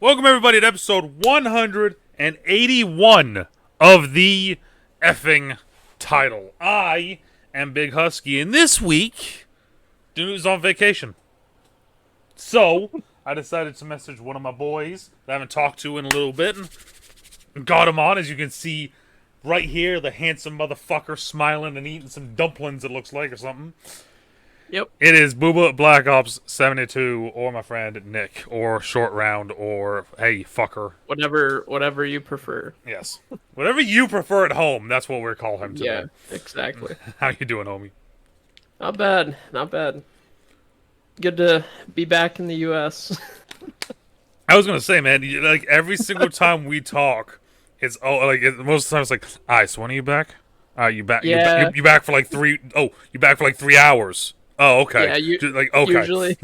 Welcome everybody to episode 181 of the effing title. I am Big Husky, and this week, DeNutte's on vacation. So, I decided to message one of my boys that I haven't talked to in a little bit, and got him on. As you can see right here, the handsome motherfucker smiling and eating some dumplings, it looks like, or something. Yep. It is Booba Black Ops 72, or my friend Nick, or Short Round, or hey, fucker. Whatever you prefer. Yes. Whatever you prefer at home, that's what we're calling him today. Yeah, exactly. How you doing, homie? Not bad. Not bad. Good to be back in the US. I was gonna say, man, like every single time we talk, it's most of the time it's like, alright, so when are you back? You back? Yeah. You back for like three? Oh, you back for like 3 hours? Oh, okay. Yeah, Like okay.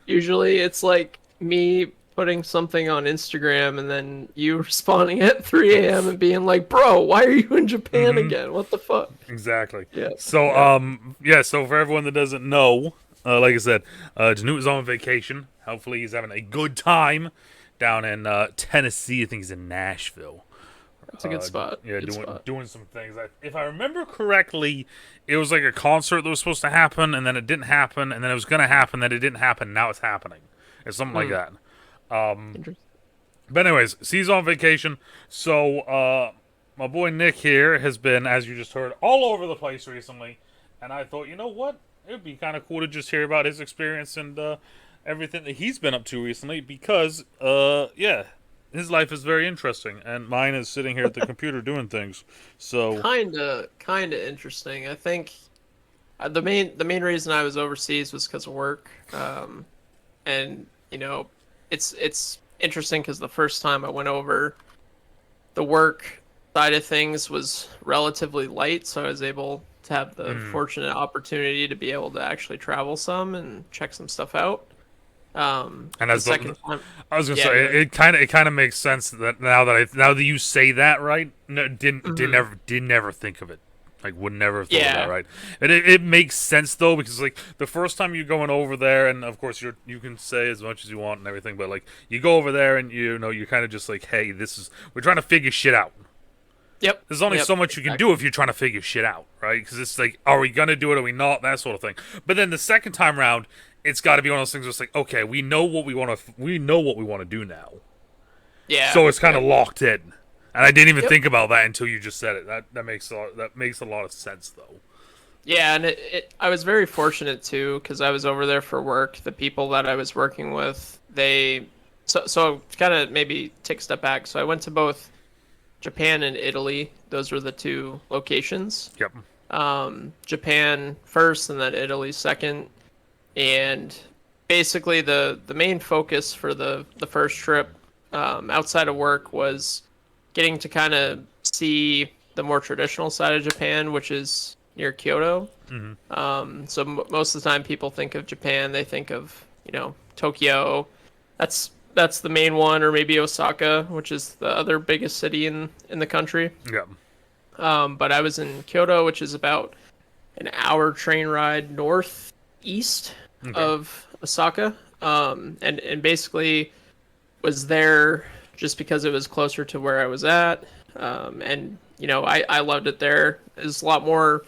usually it's like me putting something on Instagram and then you responding at 3 a.m. and being like, "Bro, why are you in Japan again? What the fuck?" Exactly. Yeah. So, Yeah. so for everyone that doesn't know, like I said, DeNutte is on vacation. Hopefully, he's having a good time down in Tennessee. I think he's in Nashville. That's a good spot. Yeah, Good spot. doing some things. If I remember correctly, it was like a concert that was supposed to happen, and then it didn't happen, and then it was going to happen, then it didn't happen. Now it's happening. It's something like that. Interesting. But anyways, he's on vacation, so my boy Nick here has been, as you just heard, all over the place recently, and I thought, you know what, it'd be kind of cool to just hear about his experience and everything that he's been up to recently, because yeah, his life is very interesting, and mine is sitting here at the computer doing things. So Kinda interesting. I think the main reason I was overseas was because of work. And it's interesting because the first time I went over, the work side of things was relatively light, so I was able to have the fortunate opportunity to be able to actually travel some and check some stuff out. and The as second time, I was gonna yeah, say, it kind of makes sense that now that you say that, right? No, didn't ever think of it. Like, would never have thought of that, yeah, right? It makes sense though, because like the first time you're going over there, and of course you can say as much as you want and everything, but like you go over there and you're kind of just like, hey, we're trying to figure shit out. yep, There's only yep, so much you can exactly. do if you're trying to figure shit out, right? Because it's like, are we gonna do it? Are we not? That sort of thing. But then the second time round, it's got to be one of those things where it's like, okay, we know what we want to. We know what we want to do now, Yeah, so it's kind of yep, locked in. And I didn't even yep. think about that until you just said it. That makes a lot of sense, though. Yeah, and I was very fortunate too because I was over there for work. The people that I was working with, so kind of maybe take a step back. So I went to both Japan and Italy. Those were the two locations. Yep. Japan first, and then Italy second. And basically, the main focus for the first trip, outside of work, was getting to kind of see the more traditional side of Japan, which is near Kyoto. So most of the time, people think of Japan, they think of Tokyo. That's the main one, or maybe Osaka, which is the other biggest city in the country. Yep. But I was in Kyoto, which is about an hour train ride northeast Okay. of Osaka, and basically was there just because it was closer to where I was at, and I loved it there. There's a lot more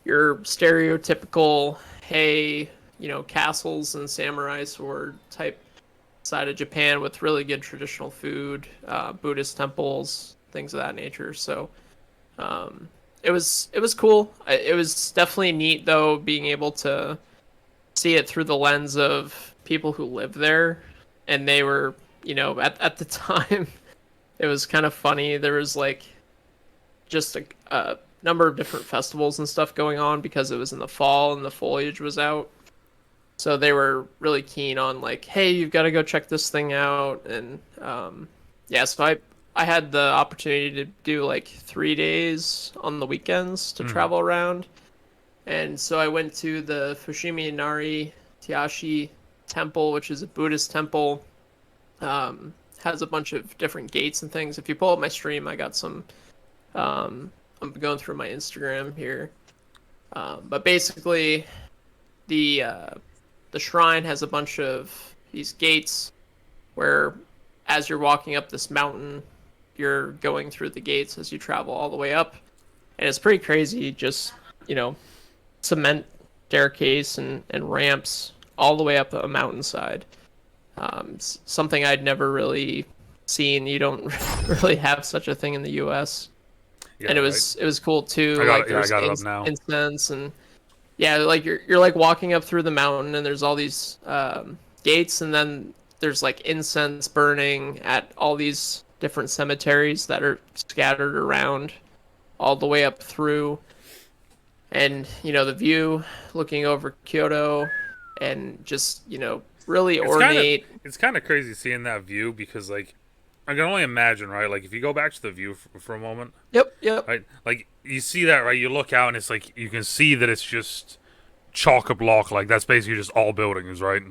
your stereotypical, hey, castles and samurai sword type side of Japan with really good traditional food, Buddhist temples, things of that nature. So it was cool. It was definitely neat though, being able to see it through the lens of people who live there, and they were, at the time, it was kind of funny. There was like just a number of different festivals and stuff going on because it was in the fall and the foliage was out. So they were really keen on like, hey, you've got to go check this thing out, and yeah, so I had the opportunity to do like 3 days on the weekends to Mm-hmm. travel around, and so I went to the Fushimi Inari Tayashi Temple, which is a Buddhist temple. Has a bunch of different gates and things. If you pull up my stream, I got some. I'm going through my Instagram here, but basically, the uh, the shrine has a bunch of these gates where as you're walking up this mountain, you're going through the gates as you travel all the way up, and it's pretty crazy. Just cement staircase and ramps all the way up a mountainside. Something I'd never really seen. You don't really have such a thing in the U.S. Yeah, and it was cool too. I got it up now. Incense and yeah, like you're like walking up through the mountain and there's all these gates, and then there's like incense burning at all these different cemeteries that are scattered around all the way up through. And the view looking over Kyoto, and just really ornate. It's kind of crazy seeing that view, because like I can only imagine, right? Like if you go back to the view for a moment. Yep. Right, like you see that, right? You look out and it's like you can see that it's just chock a block. Like that's basically just all buildings, right?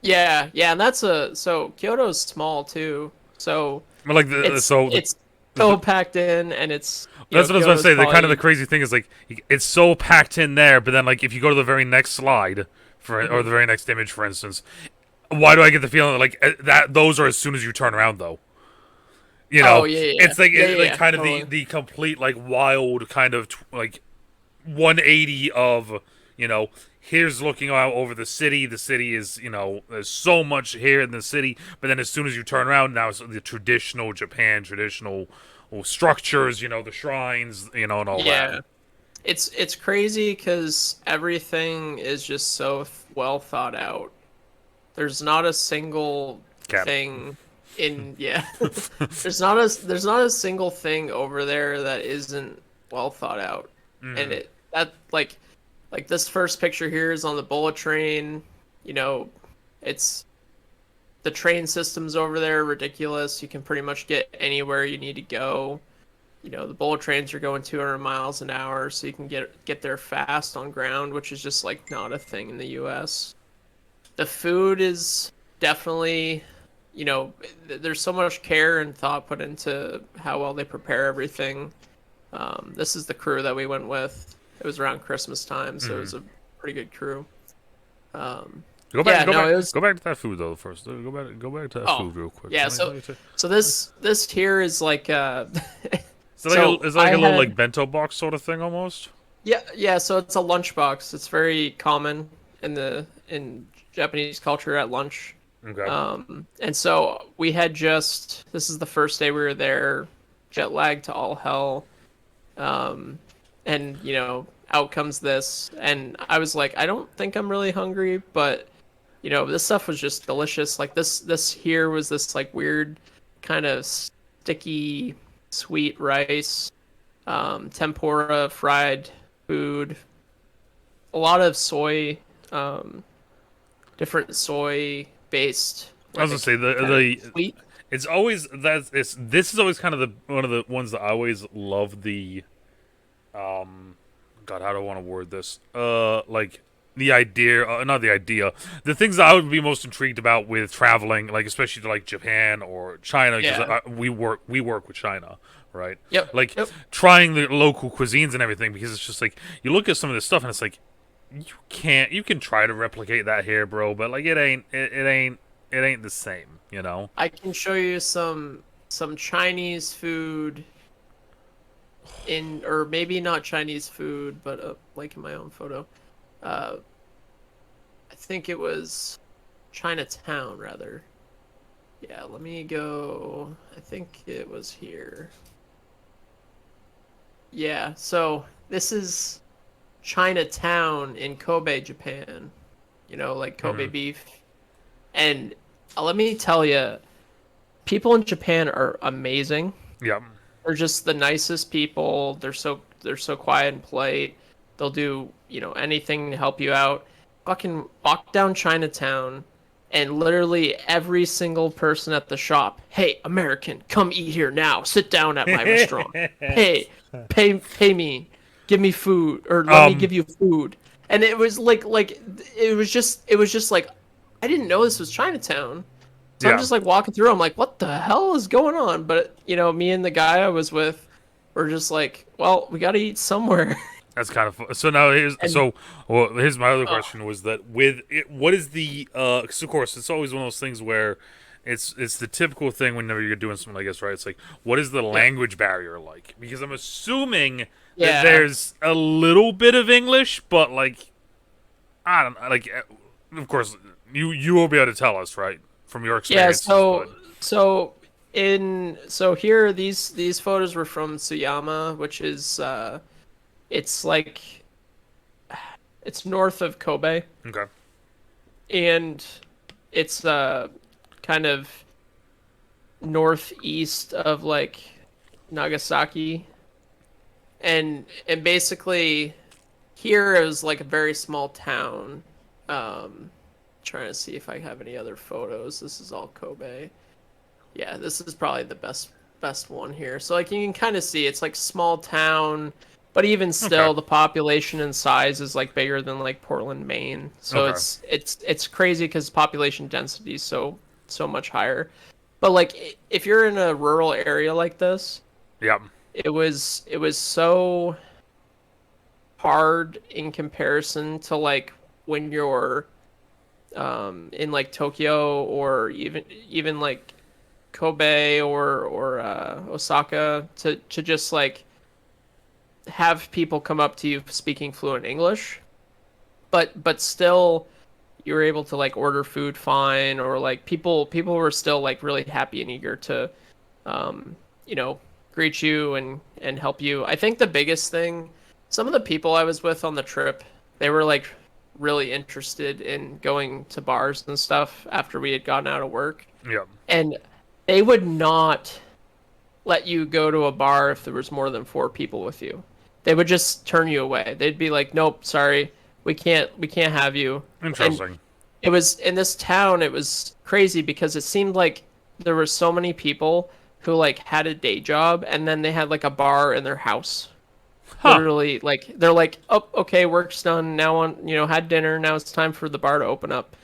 Yeah, and so Kyoto's small too. So But like it's so packed in, and it's that's what I was going to say. Kyoto's The crazy thing is like it's so packed in there, but then like if you go to the very next slide or the very next image, for instance, why do I get the feeling that like that those are as soon as you turn around though? Oh, yeah. It's like kind of totally. the complete like wild kind of like 180 of here's looking out over the city. The city is there's so much here in the city, but then as soon as you turn around, now it's the traditional Japan structures, the shrines, and all that. Yeah, it's crazy because everything is just so well thought out. There's not a single thing in there's not a single thing over there that isn't well thought out. And like this first picture here is on the bullet train. It's the train systems over there are ridiculous. You can pretty much get anywhere you need to go. The bullet trains are going 200 miles an hour, so you can get there fast on ground, which is just like not a thing in the US. The food is definitely, there's so much care and thought put into how well they prepare everything. This is the crew that we went with. It was around Christmas time, so it was a pretty good crew. Go back to that food though first. Go back to that food real quick. Yeah, so this here is like it's like a little like bento box sort of thing almost. Yeah. So it's a lunchbox. It's very common in Japanese culture at lunch. Okay. And so we had this is the first day we were there, jet lagged to all hell. And out comes this, and I was like, I don't think I'm really hungry, but this stuff was just delicious. Like this here was this like weird kind of sticky sweet rice, tempura, fried food, a lot of soy, different soy based. I was gonna say the sweet. It's always this is always kind of one of the ones that I always love the God, how do I want to word this? Like the idea, not the idea. The things that I would be most intrigued about with traveling, like especially to like Japan or China, because we work with China, right? Yep. Like trying the local cuisines and everything, because it's just like you look at some of this stuff and it's like you can try to replicate that here, bro, but like it ain't the same, I can show you some Chinese food or maybe not Chinese food, but like in my own photo. I think it was Chinatown, rather. Yeah, let me go. I think it was here. Yeah, so this is Chinatown in Kobe, Japan. Like Kobe beef. And let me tell you, people in Japan are amazing. Yeah. They're just the nicest people. They're so quiet and polite. They'll do, anything to help you out. Fucking walk down Chinatown, and literally every single person at the shop, hey, American, come eat here now. Sit down at my restaurant. Hey, pay me. Give me food, or let me give you food. And it was like it was just like, I didn't know this was Chinatown. So I'm just like walking through. I'm like, what the hell is going on? But me and the guy I was with were just like, well, we got to eat somewhere. That's kind of fun. So now here's my other question was that what is the? 'Cause of course it's always one of those things where it's the typical thing whenever you're doing something like this, right? It's like, what is the Yep. language barrier like? Because I'm assuming that Yeah. there's a little bit of English, but like I don't like. Of course, you will be able to tell us, right, from your Yeah, experiences. But so here these photos were from Tsuyama, which is it's like it's north of Kobe, okay, and it's kind of northeast of like Nagasaki, and basically here it was like a very small town. Trying to see if I have any other photos. This is all Kobe. Yeah, this is probably the best one here. So like you can kind of see it's like small town, but even okay, still the population and size is like bigger than like Portland, Maine. So okay, it's crazy because population density is so much higher. But like if you're in a rural area like this, yep, it was so hard in comparison to like when you're in like Tokyo or even like Kobe or Osaka to just like have people come up to you speaking fluent English, but still you were able to like order food fine, or like people were still like really happy and eager to um, you know, greet you and help you. I think the biggest thing, some of the people I was with on the trip, they were like really interested in going to bars and stuff after we had gotten out of work, yep. and they would not let you go to a bar if there was more than four people with you. They would just turn you away. They'd be like, "Nope, sorry, we can't have you." And Interesting. it was in this town, it was crazy because it seemed like there were so many people who like had a day job and then they had like a bar in their house. Huh. Literally, like they're like, "Oh, okay, work's done. Now on, had dinner. Now it's time for the bar to open up."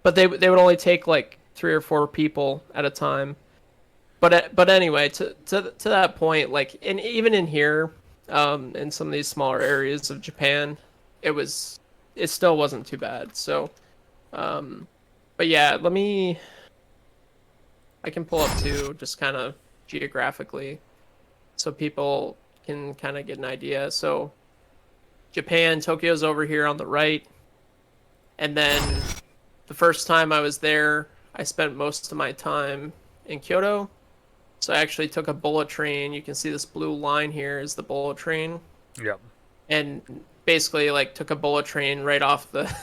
But they would only take like three or four people at a time. But anyway, to that point, like and even in here, in some of these smaller areas of Japan, it still wasn't too bad. So, um, but yeah, I can pull up too, just kind of geographically, so people can kind of get an idea. So Japan, Tokyo's over here on the right, and then the first time I was there, I spent most of my time in Kyoto. So I actually took a bullet train. You can see this blue line here is the bullet train, Yep. and basically like took a bullet train right off the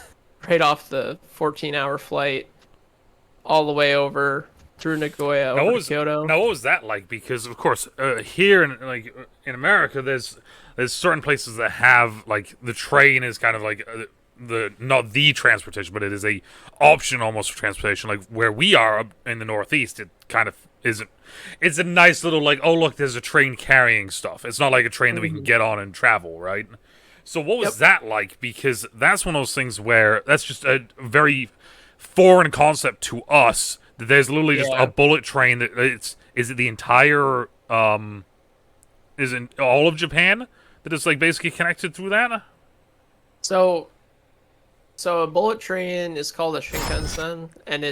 right off the 14-hour flight all the way over through Nagoya Now over what to was Kyoto. now what was that like? Because of course, here in like in America, there's certain places that have like the train is kind of like the not the transportation, but it is a option almost for transportation. Like where we are up in the Northeast, it kind of isn't. It's a nice little like, oh look, there's a train carrying stuff. It's not like a train that we can Mhm. get on and travel, right? So what was Yep. that like? Because that's one of those things where that's just a very foreign concept to us. That there's literally just a Yeah. bullet train that it's is it the entire is it all of Japan that is like basically connected through that? So so a bullet train is called a Shinkansen, and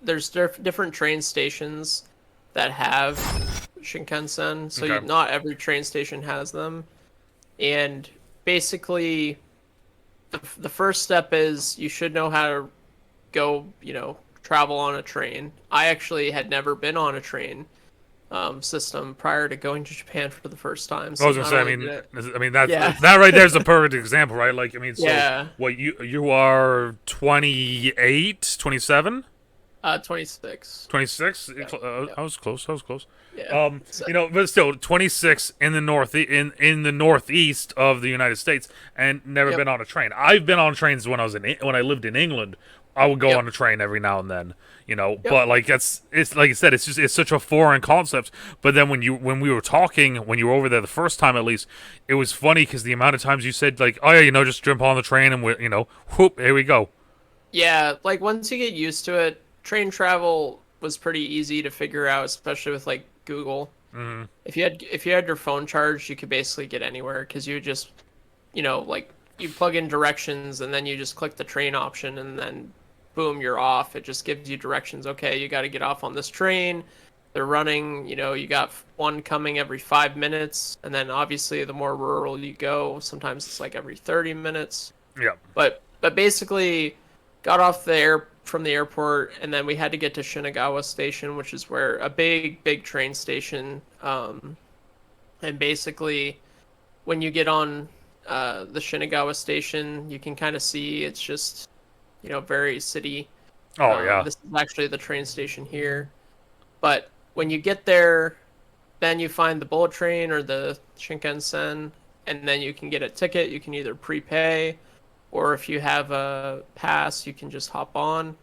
there's different train stations that have Shinkansen. So Okay. not every train station has them, and basically the first step is you should know how to go, travel on a train. I actually had never been on a train system prior to going to Japan for the first time. I So was gonna not say, only did it, I mean that yeah, that right there is a perfect example, right? Like, I mean, so yeah, what you are 28, 27, 26. 26? Yeah, yeah, I was close. I was close. yeah. So, But still, 26 in the in the northeast of the United States, and never yep, been on a train. I've been on trains when when I lived in England. I would go yep, on a train every now and then, yep. But like it's like I said, it's such a foreign concept. But then when we were talking, when you were over there the first time at least, it was funny because the amount of times you said like, oh yeah, just jump on the train and whoop, here we go. Yeah, like once you get used to it, train travel was pretty easy to figure out, especially with like Google. Mm-hmm. If you had your phone charged, you could basically get anywhere because you just, like you plug in directions and then you just click the train option and then boom, you're off. It just gives you directions. Okay, you got to get off on this train. They're running, you got one coming every 5 minutes. And then obviously the more rural you go, sometimes it's like every 30 minutes. Yeah. But basically got off from the airport, and then we had to get to Shinagawa Station, which is where a big train station. And basically when you get on the Shinagawa Station, you can kind of see it's just, very city. Oh, yeah. This is actually the train station here. But when you get there, then you find the bullet train or the Shinkansen, and then you can get a ticket. You can either prepay, or if you have a pass, you can just hop on.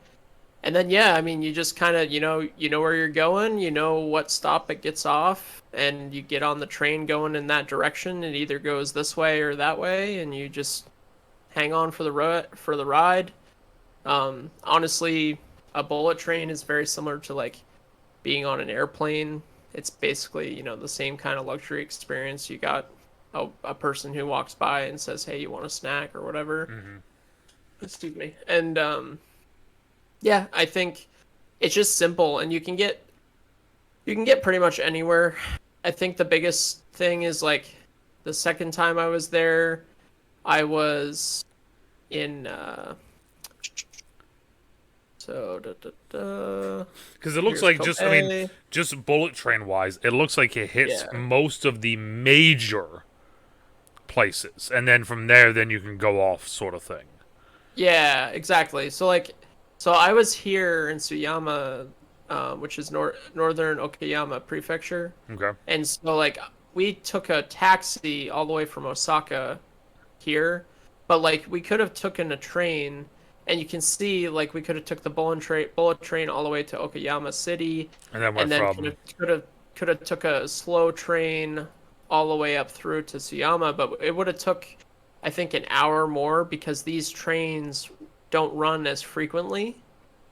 And then, yeah, I mean, you just kind of, where you're going, what stop it gets off, and you get on the train going in that direction. It either goes this way or that way, and you just hang on for the ride. Honestly, a bullet train is very similar to like being on an airplane. It's basically, the same kind of luxury experience. You got a person who walks by and says, "Hey, you want a snack?" or whatever. Mm-hmm. Excuse me. And yeah, I think it's just simple, and you can get pretty much anywhere. I think the biggest thing is like the second time I was there, I was in because it looks like just bullet train wise, it looks like it hits most of the major places, and then from there, then you can go off, sort of thing. Yeah, exactly. So I was here in Tsuyama, which is northern Okayama Prefecture. Okay. And so like we took a taxi all the way from Osaka here, but like we could have taken a train. And you can see, like, we could have took the bullet train all the way to Okayama City, and then could have took a slow train all the way up through to Tsuyama, but it would have took, I think, an hour more because these trains don't run as frequently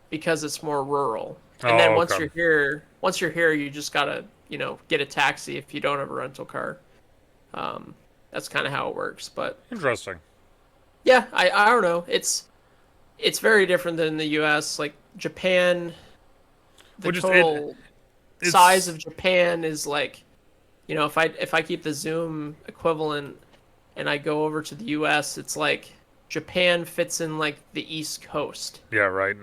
because it's more rural. And then once you're here, you just gotta, get a taxi if you don't have a rental car. That's kind of how it works. But interesting. Yeah, I don't know. It's very different than the U.S. Like Japan, total size of Japan is like, if I keep the Zoom equivalent and I go over to the U.S., it's like Japan fits in like the East Coast. Yeah, right.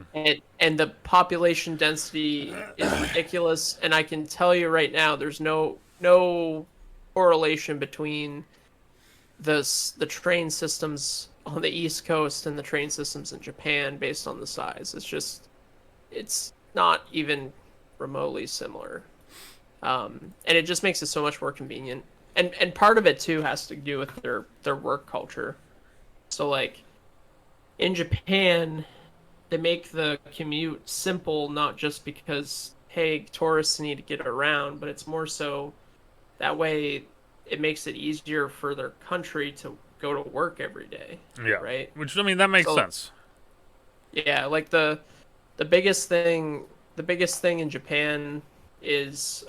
And the population density is ridiculous. And I can tell you right now, there's no correlation between the train systems on the East Coast and the train systems in Japan based on the size. It's not even remotely similar. And it just makes it so much more convenient. And part of it too has to do with their work culture. So like in Japan, they make the commute simple, not just because, hey, tourists need to get around, but it's more so that way it makes it easier for their country to go to work every day. Yeah. Right. Which, I mean, that makes sense. Yeah, like the biggest thing in Japan is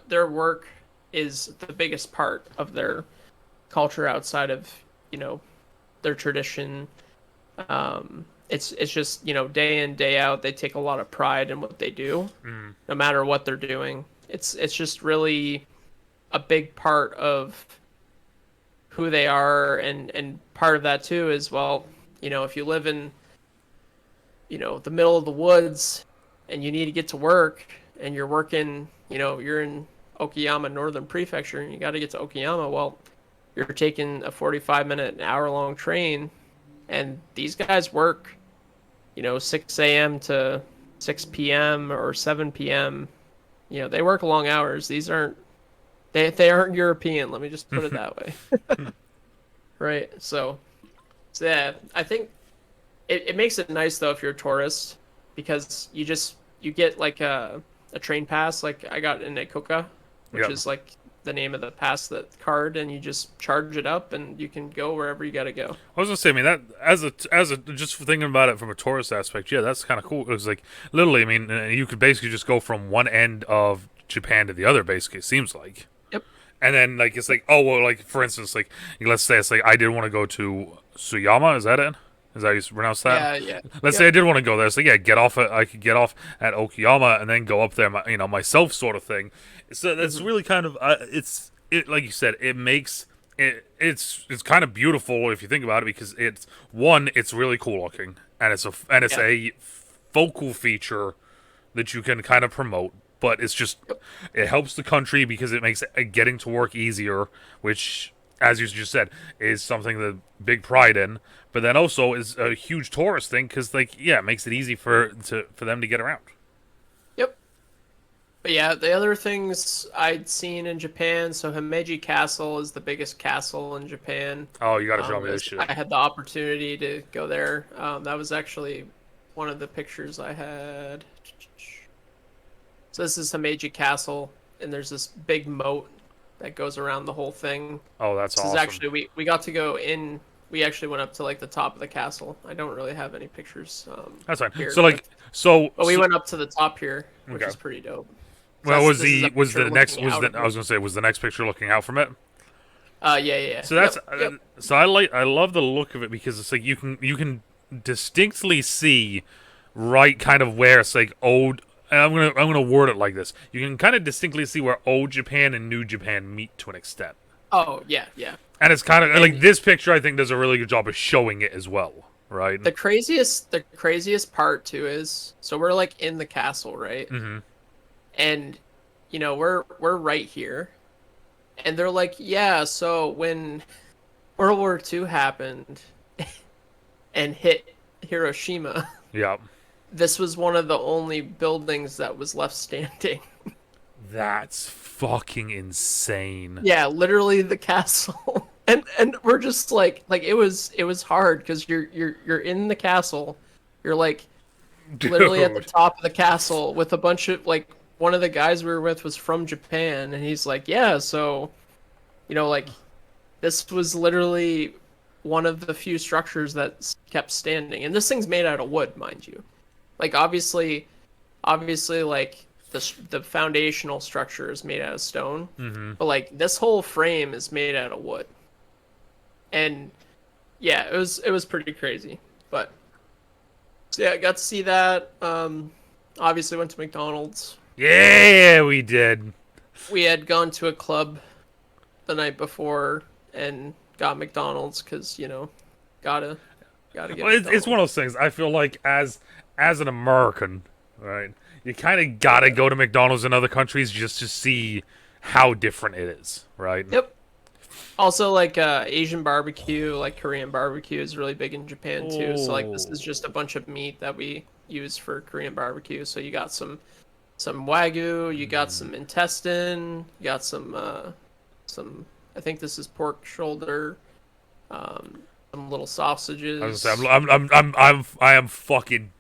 their work is the biggest part of their culture outside of, their tradition. It's just, day in, day out, they take a lot of pride in what they do, no matter what they're doing. It's just really a big part of who they are, and part of that too is, well, if you live in the middle of the woods and you need to get to work and you're working, you're in Okayama Northern Prefecture and you got to get to Okayama, well, you're taking a 45-minute, an hour-long train, and these guys work 6 a.m. to 6 p.m. or 7 p.m. They work long hours. These aren't They aren't European, let me just put it that way. Right. So yeah, I think it makes it nice though if you're a tourist, because you get like a train pass, like I got in Ikoka, which is like the name of the pass, that card, and you just charge it up and you can go wherever you got to go. I was gonna say, I mean, that as a just thinking about it from a tourist aspect, yeah, that's kind of cool. It was like literally, I mean, you could basically just go from one end of Japan to the other. Basically, it seems like. Yep. And then it's like, oh well, like for instance, like let's say it's like I did want to go to Tsuyama. Is that it? Is that how you pronounce that? Yeah, yeah. Let's say I Yep. did want to go there. So yeah, I could get off at Okayama and then go up there, myself, sort of thing. So that's Hmm. really kind of like you said, it makes it's kind of beautiful if you think about it because it's really cool looking and it's Yeah. a focal feature that you can kind of promote. But Yep. it helps the country because it makes getting to work easier, which, as you just said, is something that big pride in. But then also is a huge tourist thing because, like, yeah, it makes it easy for them to get around. Yep. But yeah, the other things I'd seen in Japan, so Himeji Castle is the biggest castle in Japan. Oh, you got to show me this shit. I had the opportunity to go there. That was actually one of the pictures I had. So this is Himeji Castle, and there's this big moat that goes around the whole thing. Oh, that's This is awesome. actually we got to go in. We actually went up to like the top of the castle. I don't really have any pictures That's fine. here, So like, but we went up to the top here, which okay. is pretty dope. So Well, this is a was picture the next looking out of I it. was gonna say was the next picture looking out from it? Yeah, yeah, yeah. So that's Yep, yep. so I love the look of it because it's like you can distinctly see right kind of where it's like old. And I'm gonna word it like this. You can kind of distinctly see where old Japan and new Japan meet to an extent. Oh, yeah, yeah. And it's kind of like And this picture. I think does a really good job of showing it as well, right? the craziest part too is so we're like in the castle, right? Mm-hmm. And we're right here, and they're like, yeah. So when World War II happened and hit Hiroshima, Yeah, this was one of the only buildings that was left standing. that's fucking insane, Yeah, literally the castle. And we're just like it was hard because you're in the castle. You're like literally at the dude. top of the castle with a bunch of like one of the guys we were with was from Japan and he's like, "Yeah, so like this was literally one of the few structures that kept standing." And this thing's made out of wood, mind you. Like obviously like the foundational structure is made out of stone, Mm-hmm. but like this whole frame is made out of wood. And yeah, it was pretty crazy. But so yeah, I got to see that. Obviously went to McDonald's. Yeah, we did. We had gone to a club the night before and got McDonald's because gotta get Well, it's one McDonald's. of those things. I feel like as an American, right, you kind of gotta go to McDonald's in other countries just to see how different it is, right? Yep. Also, like Asian barbecue, like Korean barbecue, is really big in Japan too. So like this Oh, is just a bunch of meat that we use for Korean barbecue. So you got some wagyu, you got some intestine, you got some. I think this is pork shoulder, some little I was gonna sausages. say I am fucking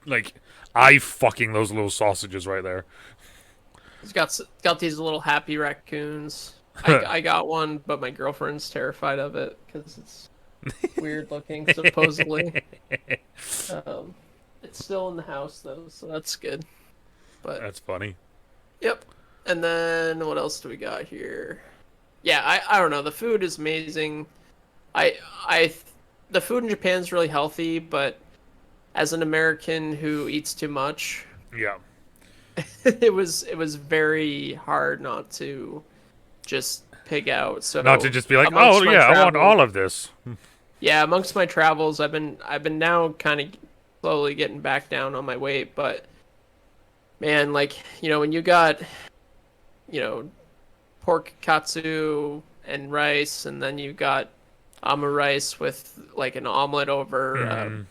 like I fucking those little sausages right there. It's got these little happy raccoons. I got one, but my girlfriend's terrified of it because it's weird looking, supposedly. Um, it's still in the house though, so that's good. But That's funny. yep. And then what else do we got here? Yeah, I don't know. The food is amazing. I I the food in Japan is really healthy, but as an American who eats too much, Yeah. it was very hard not to just pig out. Not to So just be like, oh amongst my yeah, I want travels, all of this. yeah, amongst my travels, I've been now kind of slowly getting back down on my weight, but man, like when you got you know pork katsu and rice, and then you got rice with like an omelet over Mm.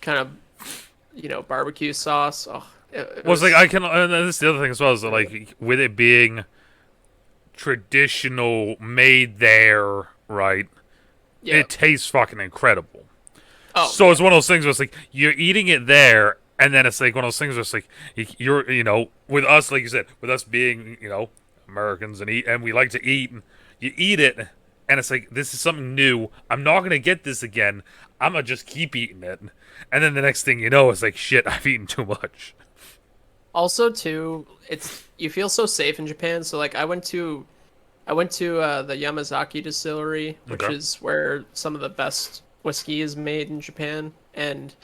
kind of barbecue sauce. Oh, it Well, it's like I was can. And this is the other thing as well is that, really good. like with it being traditional, made there, right? Yeah. It tastes fucking incredible. Oh So it's yeah. one of those things where it's like you're eating it there, and then it's like one of those things where it's like you're with us, like you said, with us being Americans and we like to eat. And you eat it, and it's like this is something new. I'm not gonna get this again. I'm gonna just keep eating it, and then the next thing you know, it's like shit. I've eaten too much. Also, too, it's you feel so safe in Japan. So like I went to the Yamazaki distillery, which Okay. is where some of the best whiskey is made in Japan, and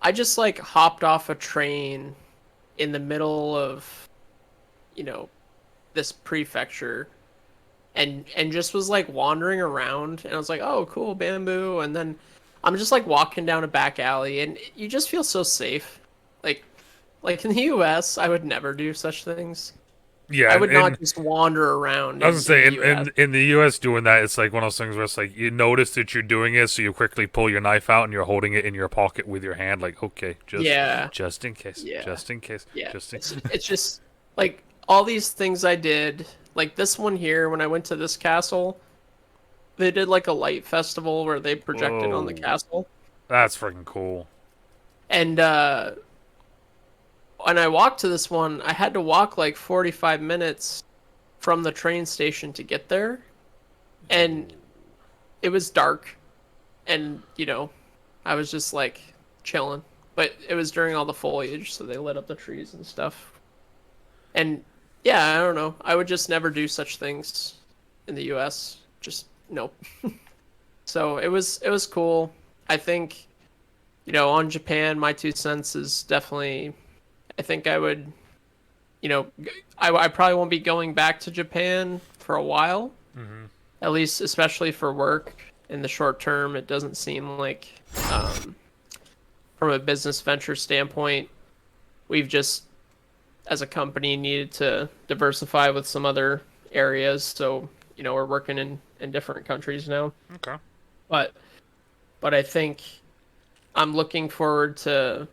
I just like hopped off a train in the middle of, you know, this prefecture and just was like wandering around and I was like, "Oh, cool, bamboo." And then I'm just like walking down a back alley and you just feel so safe. Like like in the US, I would never do such things. Yeah, I would not just wander around I was gonna say in the in, US. in in the U.S. doing that, it's like one of those things where it's like you notice that you're doing it, so you quickly pull your knife out and you're holding it in your pocket with your hand, like okay, Yeah. just in case, Yeah. just in case, Yeah. just in. It's just like all these things I did, like this one here when I went to this castle, they did like a light festival where they projected on the Whoa, castle. that's freaking cool. And when I walked to this one, I had to walk like 45 minutes from the train station to get there. And it was dark. And, you know, I was just like chilling. But it was during all the foliage, so they lit up the trees and stuff. And yeah, I don't know. I would just never do such things in the US. Just nope. So it was cool. I think, you know, on Japan, my 2 cents is definitely. I think I would, you know, I probably won't be going back to Japan for a while. At least, especially for work in the short term, it doesn't seem like, from a business venture standpoint, we've just, as a company, needed to diversify with some other areas. So, you know, we're working in different countries now. Okay. But but I think I'm looking forward to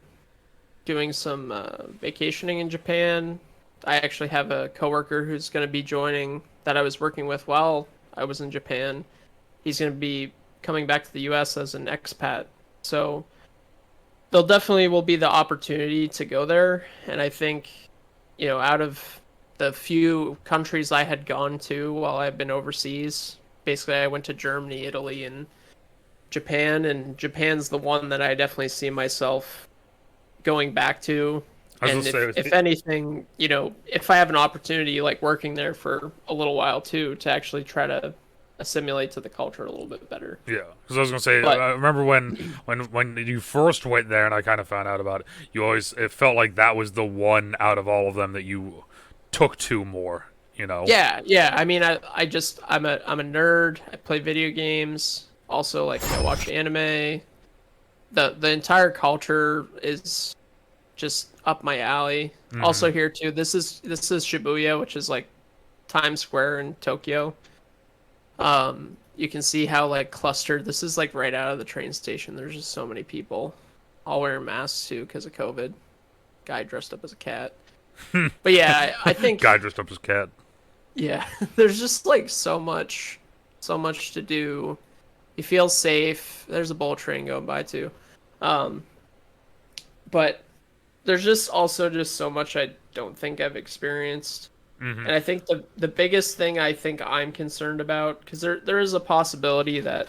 doing some vacationing in Japan. I actually have a coworker who's going to be joining that I was working with while I was in Japan. He's going to be coming back to the US as an expat. So there'll definitely will be the opportunity to go there. And I think, you know, out of the few countries I had gone to while I've been overseas, basically I went to Germany, Italy, and Japan. And Japan's the one that I definitely see myself going back to. I was And gonna say, if anything, you know, if I have an opportunity like working there for a little while too, to actually try to assimilate to the culture a little bit better. yeah, because I was gonna say, But I remember when you first went there, and I kind of found out about it. You always it felt like that was the one out of all of them that you took to more. You know. yeah, yeah. I mean, I just I'm a nerd. I play video games. Also, like I watch anime. The entire culture is just up my alley. Also here too. This is Shibuya, which is like Times Square in Tokyo. You can see how like clustered. This is like right out of the train station. There's just so many people, all wearing masks too because of COVID. Guy dressed up as a cat. But yeah, I think Guy dressed up as cat. yeah, there's just like so much to do. You feel safe. There's a bullet train going by too. Um, but there's just also just so much I don't think I've experienced. And I think the biggest thing I think I'm concerned about, because there is a possibility that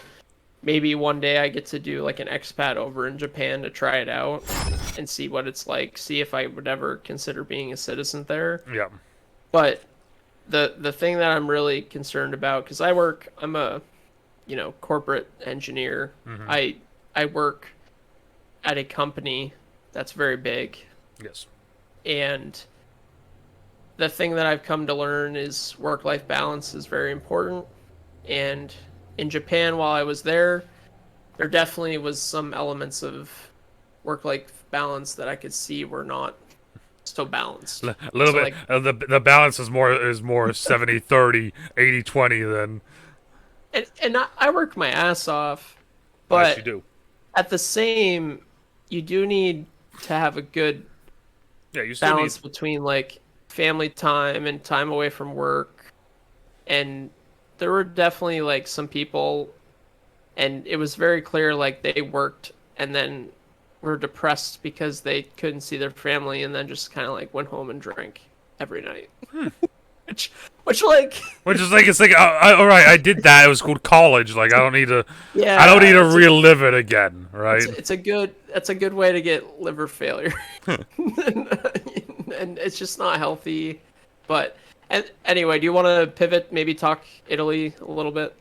maybe one day I get to do like an expat over in Japan to try it out and see what it's like, see if I would ever consider being a citizen there. Yeah. But the thing that I'm really concerned about, because I'm a, you know, corporate engineer. I work at a company that's very big, Yes. and the thing that I've come to learn is work-life balance is very important. And in Japan, while I was there, there definitely was some elements of work-life balance that I could see were not so balanced. A little So, bit. like, The balance is more 70-30, 80-20 than. and I work my ass off, Yes, you but do. at the same, you do need to have a good Yeah, you still balance need. between like family time and time away from work. And there were definitely like some people, and it was very clear like they worked and then were depressed because they couldn't see their family and then just kind of like went home and drank every night. which like Which is like it's like all right, I did that. It was called college. Like I don't need to. yeah, I don't need to relive it again, right? it's a good way to get liver failure. And it's just not healthy. But and anyway, do you want to pivot, maybe talk Italy a little bit?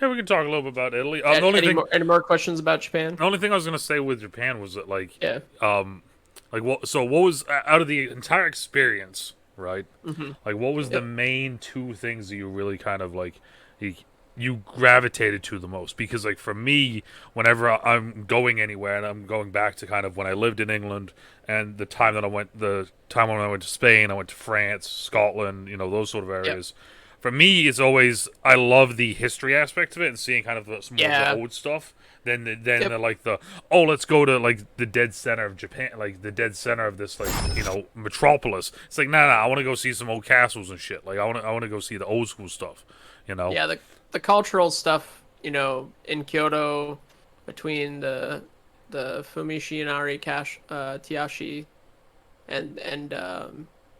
Yeah, we can talk a little bit about Italy. The only thing, Any more questions about Japan? the only thing I was gonna say with Japan was that Yeah. what? So what was out of the entire experience, right? Hmm. Like, what was the Yep. main two things that you really kind of like you, you gravitated to the most? Because like for me, whenever I'm going anywhere, and I'm going back to kind of when I lived in England and the time when I went to Spain, I went to France, Scotland, those sort of Yep. areas. For me, it's always I love the history aspect of it and seeing kind of some more of the Yeah. old stuff. Yep. Like let's go to like the dead center of Japan, like the dead center of this like metropolis. It's like nah, I want to go see some old castles and shit. Like I want to go see the old school stuff. You know. Yeah. The cultural stuff, in Kyoto, between the Fumishinari Tiashi and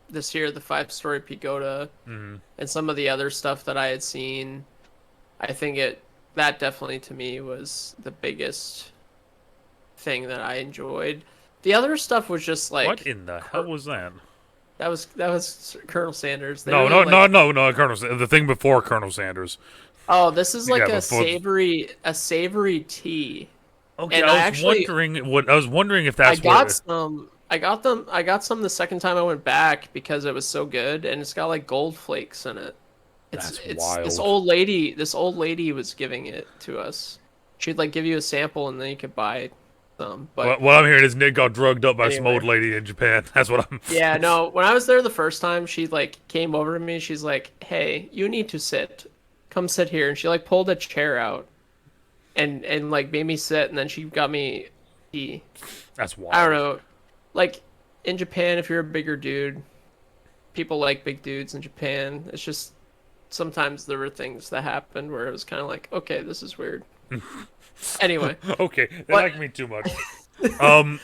this year the 5-story pagoda Hmm. and some of the other stuff that I had seen, I think that definitely to me was the biggest thing that I enjoyed. The other stuff was just What like in the hell was that? that was Colonel Sanders. They No, really no, like, no, no, no, the thing before Colonel Sanders. oh, this is Yeah, like before. a savory tea. Okay, And I was wondering if that's what. I got some the second time I went back because it was so good, and it's got like gold flakes in it. That's It's wild. this old lady was giving it to us. She'd like give you a sample and then you could buy some. But What I'm hearing is Nick got drugged up by some anyway. old lady in Japan. That's what I'm. Yeah, no, when I was there the first time, she like came over to me, she's like, "Hey, you need to sit. Come sit here." And she like pulled a chair out and like made me sit, and then she got me tea. That's I don't wild. know. Like in Japan, if you're a bigger dude, people like big dudes in Japan. It's just sometimes there were things that happened where it was kind of like, okay, this is weird. Anyway, Okay, they but like me too much. Um,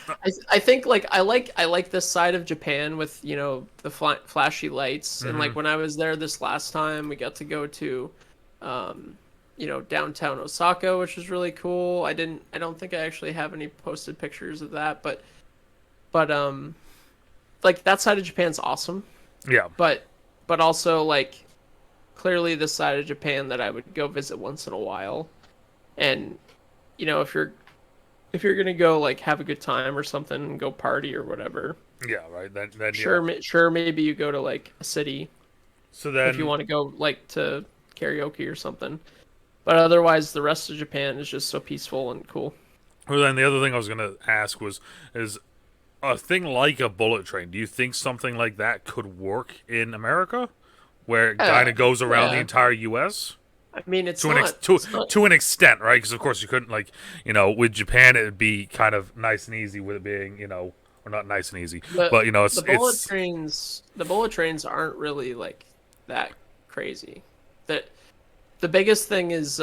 I think like I like this side of Japan with the flashy lights, and like mhm. when I was there this last time, we got to go to downtown Osaka, which was really cool. I don't think I actually have any posted pictures of that, but like that side of Japan's awesome. Yeah, But also like clearly the side of Japan that I would go visit once in a while. And if you're gonna go like have a good time or something and go party or whatever, yeah, right. Then yeah. sure maybe you go to like a city So if you then, want to go like to karaoke or something. But otherwise, the rest of Japan is just so peaceful and cool. the other thing I was gonna ask is a thing like a bullet train. Do you think something like that could work in America, where it kind of goes around the Yeah. entire U.S. I mean, it's to not. It's not. to an extent, right? Because of course you couldn't with Japan it'd be kind of nice and easy with it being or not nice and easy, The but it's the bullet trains aren't really like that crazy. The biggest thing is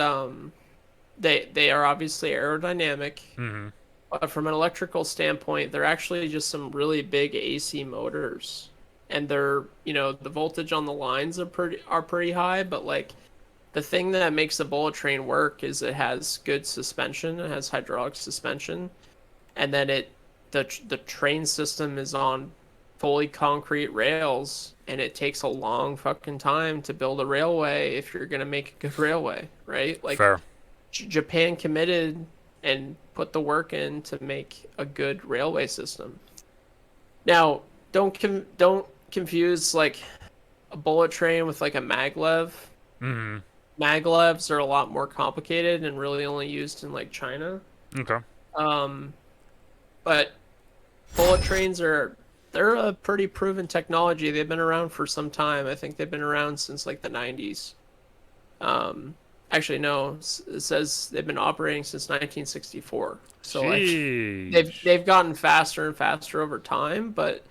they are obviously aerodynamic, mhm. but from an electrical standpoint, they're actually just some really big AC motors, and they're the voltage on the lines are pretty high, but like the thing that makes a bullet train work is it has good suspension, it has hydraulic suspension, and then the train system is on fully concrete rails, and it takes a long fucking time to build a railway if you're gonna make a good railway, right? Like Fair. Japan committed and put the work in to make a good railway system. Now, don't confuse like a bullet train with like a maglev. Mhm. Maglevs are a lot more complicated and really only used in like China. Okay. Um, but bullet trains they're a pretty proven technology. They've been around for some time. I think they've been around since like the 90s. Actually no, it says they've been operating since 1964. So like Jeez. they've gotten faster and faster over time, but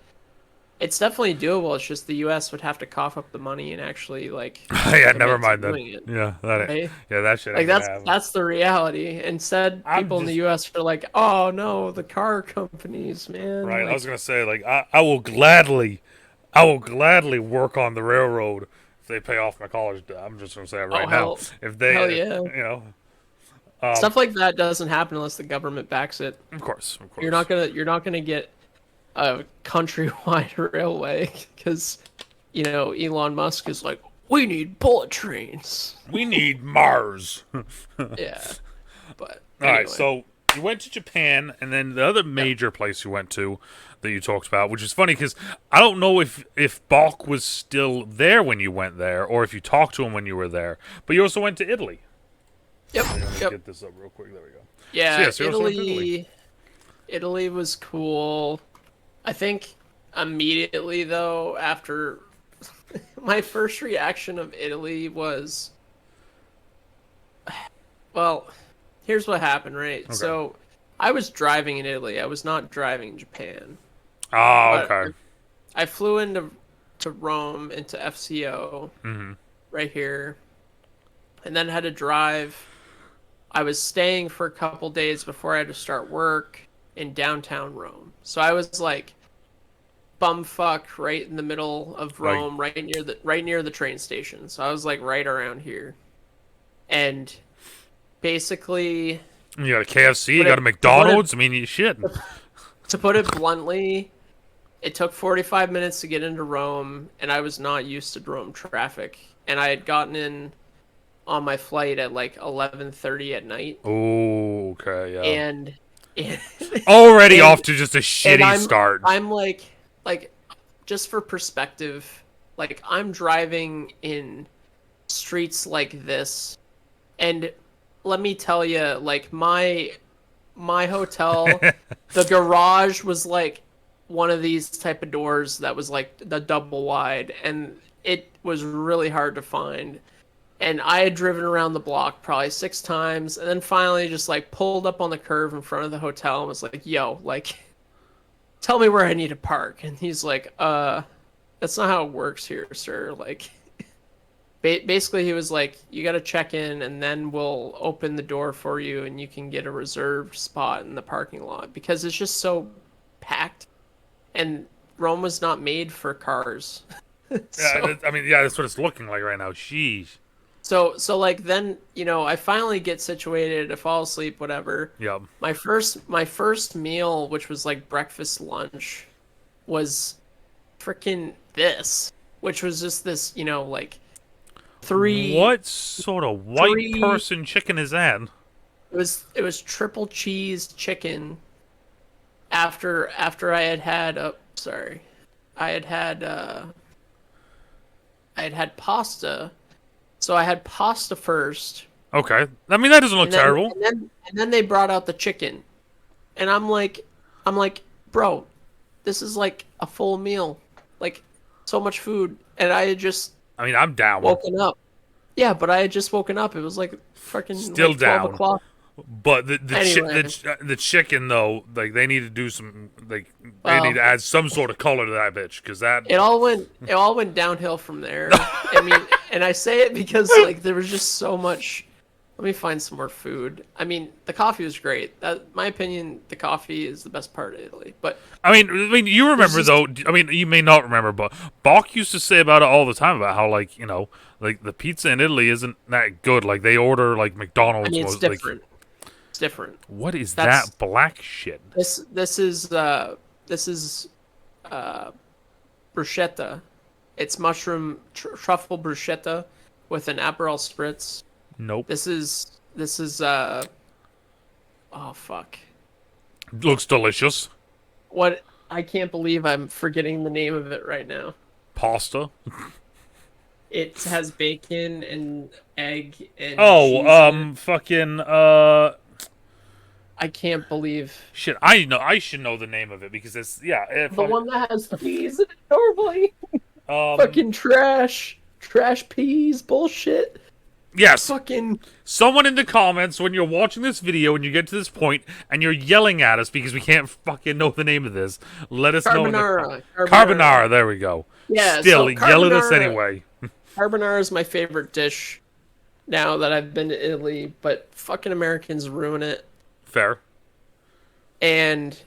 it's definitely doable. It's just the US would have to cough up the money and actually like Yeah, never commit to mind then. doing it. Yeah, Right? that shit Like ain't gonna happen. that's the reality. Instead, I'm people in the just U.S. are like, "Oh no, the car companies, man!" right. I was Like, gonna say like I will gladly work on the railroad if they pay off my college debt. I'm just gonna say it oh right now. If they, hell yeah, um, stuff like that doesn't happen unless the government backs it. of You're course. not gonna get a countrywide railway because Elon Musk is like, we need bullet trains. We need Mars. Yeah, but All anyway. right, so you went to Japan, and then the other major place you went to that you talked about, which is funny because I don't know if Balk was still there when you went there, or if you talked to him when you were there. But you also went to Italy. Yep. Let me Yep. get this up real quick. There we go. Yeah, So you also went to Italy. Italy was cool. I think immediately though, after my first reaction of Italy was, well, here's what happened, right? Okay. So I was driving in Italy. I was not driving in Japan. Oh, But okay. I flew into Rome into FCO Mm-hmm. right here, and then had to drive. I was staying for a couple days before I had to start work in downtown Rome. So I was like bumfuck right in the middle of Like- Rome, right near the train station. So I was like right around here. And basically, You got a KFC, you But got a it- McDonald's. I mean, you shit. to put it bluntly, it took 45 minutes to get into Rome, and I was not used to Rome traffic. And I had gotten in on my flight at like 11:30 at night. Oh, okay, yeah. And Already and- off to just a and shitty start. I'm like just for perspective, like I'm driving in streets like this, and let me tell you, like my hotel, the garage was like one of these type of doors that was like the double wide, and it was really hard to find. And I had driven around the block probably 6 times, and then finally just like pulled up on the curb in front of the hotel and was like, "Yo, like, tell me where I need to park." And he's like, that's not how it works here, sir." Like, basically he was like, "You got to check in, and then we'll open the door for you, and you can get a reserved spot in the parking lot," because it's just so packed, and Rome was not made for cars. Yeah, I mean, yeah, that's what it's looking like right now. Sheesh. So like then, I finally get situated, I fall asleep, whatever. Yep. My first meal, which was like breakfast lunch, was freaking this, which was just this, like three. What sort of white three- person chicken is that? It was triple cheese chicken. After I had sorry, I had had pasta. So I had pasta first. Okay. I mean, that doesn't look terrible. And then they brought out the chicken. And I'm like, "Bro, this is like a full meal. Like, so much food." And I had just I mean, I'm down. woken up. Yeah, but I had just woken up. It was like fucking Still like 12 down. o'clock. But Anyway. the chicken though, like they need to do some they Well- need to add some sort of color to that bitch because that It all went downhill from there. I mean, and I say it because like there was just so much. Let me find some more food. I mean, the coffee was great. My opinion, the coffee is the best part of Italy. But I mean you remember though. I mean you may not remember, but Bach used to say about it all the time about how like like the pizza in Italy isn't that good. Like they order like McDonald's. I mean, it's was, like, different. It's different. what is That's- that black shit? This is bruschetta. It's mushroom truffle bruschetta with an Aperol spritz. Nope. This is oh fuck. Looks delicious. What, I can't believe I'm forgetting the name of it right now. Pasta. It has bacon and egg and cheese Oh, in it. fucking I can't believe shit. I should know the name of it because it's the one that has peas in it normally. Um, Fucking trash peas bullshit. yes. Fucking Someone in the comments when you're watching this video and you get to this point and you're yelling at us because we can't fucking know the name of this, let us know. carbonara. Carbonara. There we go. Yeah. Still, so yell at us carbonara- anyway. Carbonara is my favorite dish now that I've been to Italy, but fucking Americans ruin it. Fair. And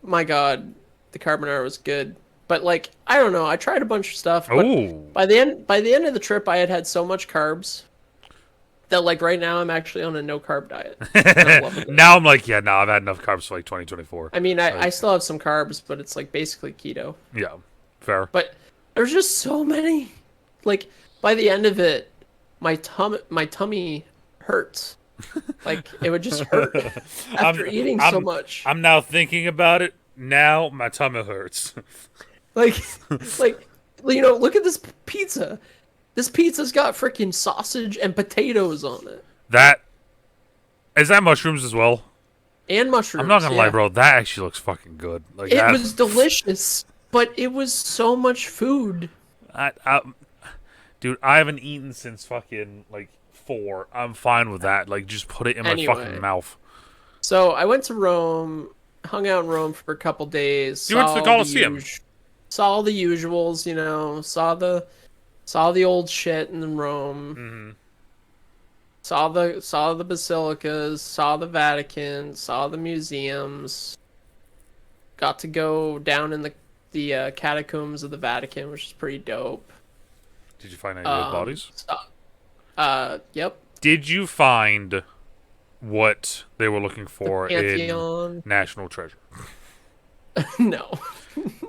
my god, the carbonara was good. But like, I don't know, I tried a bunch of stuff, but Ooh. by the end of the trip I had so much carbs that like right now I'm actually on a no carb diet. And I'm loving it. Now I'm like, yeah, no, I've had enough carbs for like 2024. I mean, I still have some carbs, but it's like basically keto. Yeah. Fair. But there's just so many. Like by the end of it, my tummy hurts. Like it would just hurt after eating so much. I'm now thinking about it. Now my tummy hurts. Like, like, look at this pizza. This pizza's got freaking sausage and potatoes on it. That is that mushrooms as well. And mushrooms. I'm not gonna lie, bro. That actually looks fucking good. Like it was delicious, but it was so much food. Dude, I haven't eaten since fucking like 4. I'm fine with that. Like, just put it in my fucking mouth. So I went to Rome, hung out in Rome for a couple days. You went to the Colosseum. Saw all the usuals, Saw the old shit in Rome. Mm-hmm. Saw the basilicas. Saw the Vatican. Saw the museums. Got to go down in the catacombs of the Vatican, which is pretty dope. Did you find any dead bodies? Yep. Did you find what they were looking for in National Treasure? No.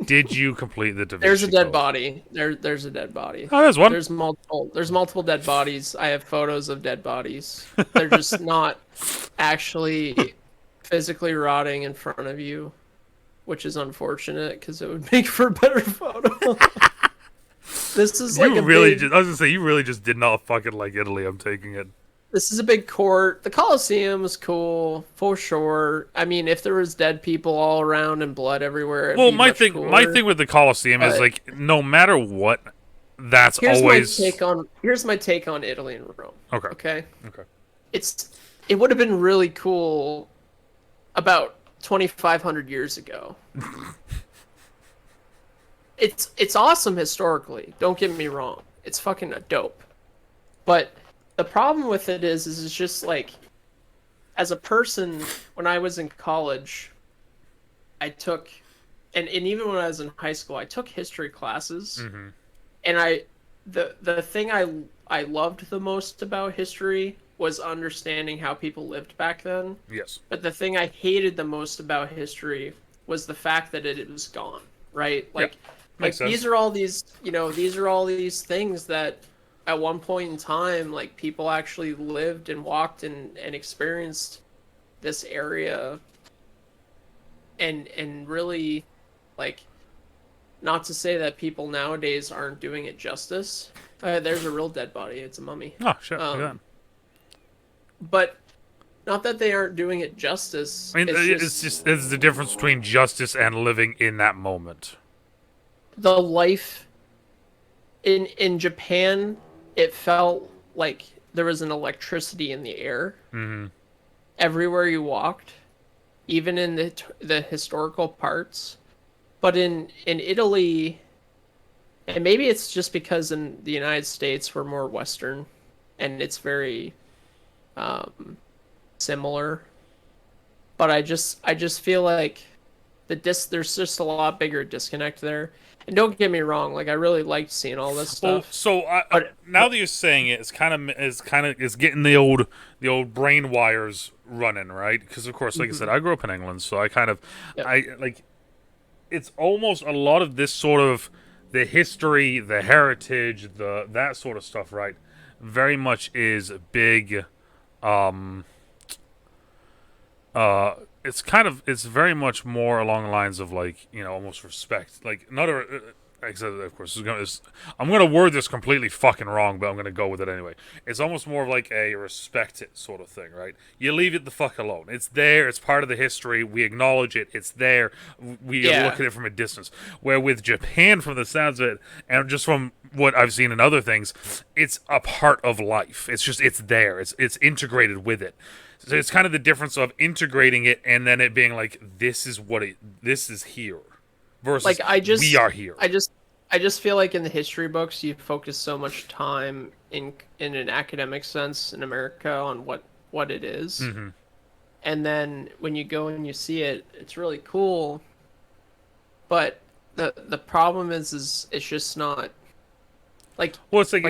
Did you complete the Da Vinci There's a dead Code? body. There's a dead body. Oh, there's one. There's multiple dead bodies. I have photos of dead bodies. They're just not actually physically rotting in front of you, which is unfortunate because it would make for a better photo. This is like I was gonna say, you really just did not fucking like Italy. I'm taking it. This is a big court. The Colosseum is cool for sure. I mean, if there was dead people all around and blood everywhere, well, my thing with the Colosseum is like, no matter what, that's always. Here's my take on Italy and Rome. Okay. It would have been really cool about 2,500 years ago. It's awesome historically. Don't get me wrong. It's fucking dope. But the problem with it is it's just like, as a person, when I was in college, I took, and even when I was in high school, I took history classes. Mm-hmm. And the thing I loved the most about history was understanding how people lived back then. Yes. But the thing I hated the most about history was the fact that it was gone, right? Like, these are all these things that at one point in time, like, people actually lived and walked and experienced this area, and really, like, not to say that people nowadays aren't doing it justice. There's a real dead body. It's a mummy. Oh, shit. But not that they aren't doing it justice. I mean, it's the difference between justice and living in that moment. The life in Japan, it felt like there was an electricity in the air. Mm-hmm. Everywhere you walked, even in the historical parts. But in Italy, and maybe it's just because in the United States we're more Western, and it's very similar. But I just feel like there's just a lot bigger disconnect there. And don't get me wrong, like, I really liked seeing all this stuff. So now that you're saying it, it's getting the old brain wires running, right? Because of course, like I said, I grew up in England, so I kind of it's almost a lot of this sort of the history, the heritage, that sort of stuff, right? Very much is big. It's very much more along the lines of, like, almost respect. Like, like I said, of course, I'm gonna word this completely fucking wrong, but I'm gonna go with it anyway. It's almost more of like a respect it sort of thing, right? You leave it the fuck alone. It's there. It's part of the history. We acknowledge it. It's there. We look at it from a distance. Where with Japan, from the sounds of it, and just from what I've seen in other things, it's a part of life. It's there. It's integrated with it. So it's kind of the difference of integrating it and then it being like, this is here, versus like, we are here. I just feel like in the history books you focus so much time in an academic sense in America on what it is. Mm-hmm. And then when you go and you see it, it's really cool. But the problem is it's just not like, well, it's like,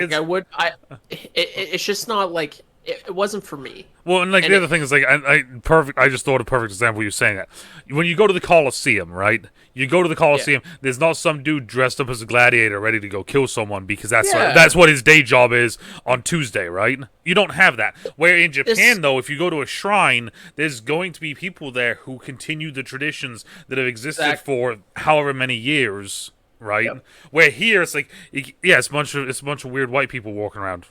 it's just not like it wasn't for me. Well, and like And the other thing is like I just thought a perfect example. You saying that when you go to the Coliseum, right? You go to the yeah, Coliseum. There's not some dude dressed up as a gladiator ready to go kill someone because yeah. that's what his day job is on Tuesday, right? You don't have that. Where in This Japan, though, if you go to a shrine, there's going to be people there who continue the traditions that have existed exact. for however many years, right? Yep. Where here it's like, yeah, it's a bunch of weird white people walking around.